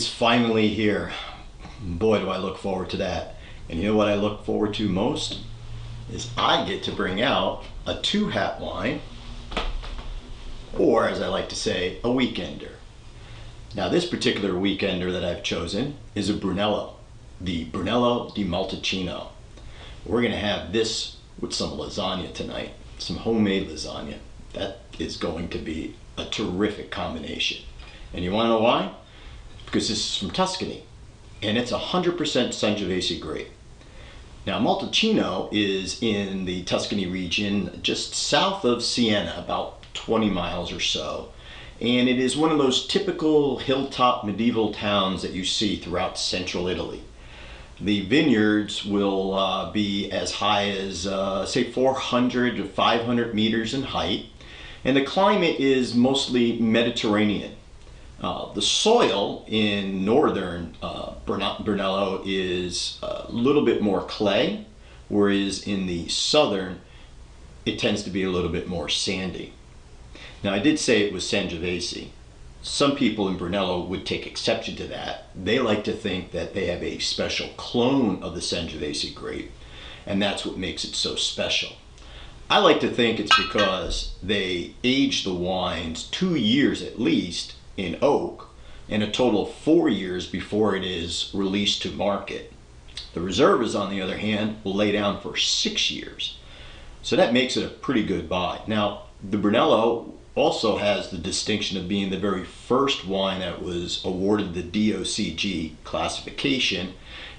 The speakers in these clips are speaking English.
It's finally here. Boy, do I look forward to that. And you know what I look forward to most? Is I get to bring out a two-hat wine, or as I like to say, a weekender. Now this particular weekender that I've chosen is a Brunello, the Brunello di Montalcino. We're gonna have this with some lasagna tonight, some homemade lasagna. That is going to be a terrific combination. And you wanna know why? Because this is from Tuscany, and it's 100% Sangiovese grape. Now Montalcino is in the Tuscany region, just south of Siena, about 20 miles or so. And it is one of those typical hilltop medieval towns that you see throughout central Italy. The vineyards will be as high as, say, 400 to 500 meters in height. And the climate is mostly Mediterranean. The soil in northern Brunello is a little bit more clay, whereas in the southern, it tends to be a little bit more sandy. Now I did say it was Sangiovese. Some people in Brunello would take exception to that. They like to think that they have a special clone of the Sangiovese grape, and that's what makes it so special. I like to think it's because they age the wines 2 years at least in oak, and a total of 4 years before it is released to market. The reserves, on the other hand, will lay down for 6 years. So that makes it a pretty good buy. Now, the Brunello also has the distinction of being the very first wine that was awarded the DOCG classification,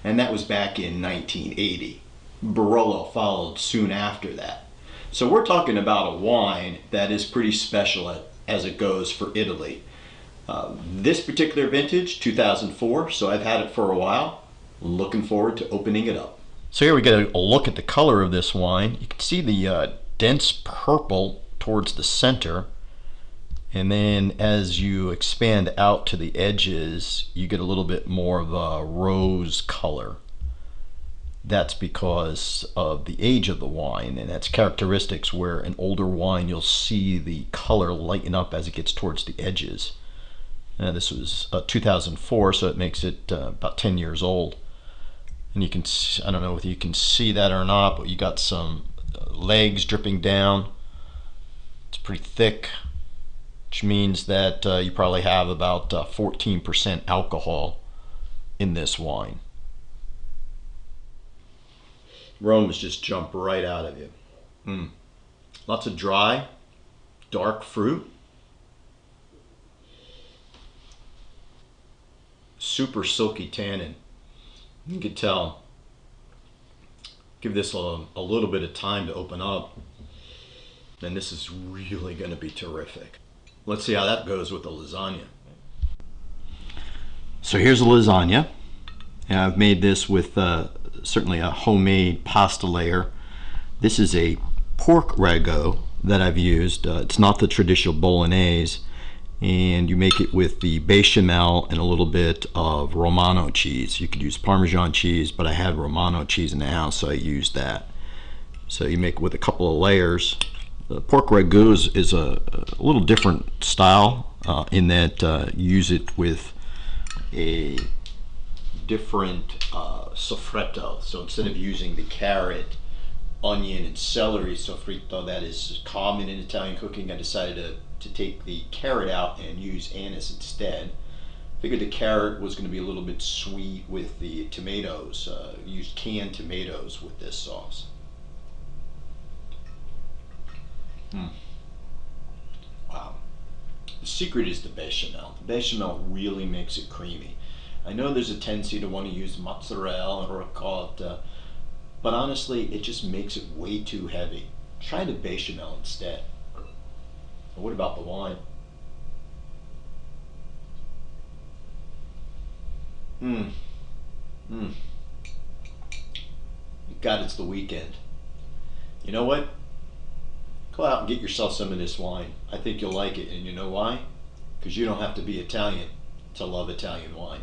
and that was back in 1980. Barolo followed soon after that. So we're talking about a wine that is pretty special as it goes for Italy. This particular vintage, 2004, so I've had it for a while. Looking forward to opening it up. So here we get a look at the color of this wine. You can see the dense purple towards the center, and then as you expand out to the edges, you get a little bit more of a rose color. That's because of the age of the wine, and that's characteristics where an older wine you'll see the color lighten up as it gets towards the edges. This was 2004, so it makes it about 10 years old. And you can, I don't know if you can see that or not, but you got some legs dripping down. It's pretty thick, which means that you probably have about 14% alcohol in this wine. Aromas just jump right out of you. Lots of dry, dark fruit. Super silky tannin. You can tell. Give this a little bit of time to open up, and this is really going to be terrific. Let's see how that goes with the lasagna. So here's a lasagna, and I've made this with certainly a homemade pasta layer. This is a pork ragu that I've used. It's not the traditional bolognese, and you make it with the bechamel and a little bit of Romano cheese. You could use Parmesan cheese, but I had Romano cheese in the house, so I used that. So you make it with a couple of layers. The pork ragu is a little different style in that you use it with a different soffritto. So instead of using the carrot, onion, and celery soffritto that is common in Italian cooking, I decided to take the carrot out and use anise instead. Figured the carrot was going to be a little bit sweet with the tomatoes. Used canned tomatoes with this sauce. Wow. The secret is the bechamel. The bechamel really makes it creamy. I know there's a tendency to want to use mozzarella or ricotta, but honestly, it just makes it way too heavy. Try the bechamel instead. What about the wine? God, it's the weekend. You know what? Go out and get yourself some of this wine. I think you'll like it, and you know why? Because you don't have to be Italian to love Italian wine.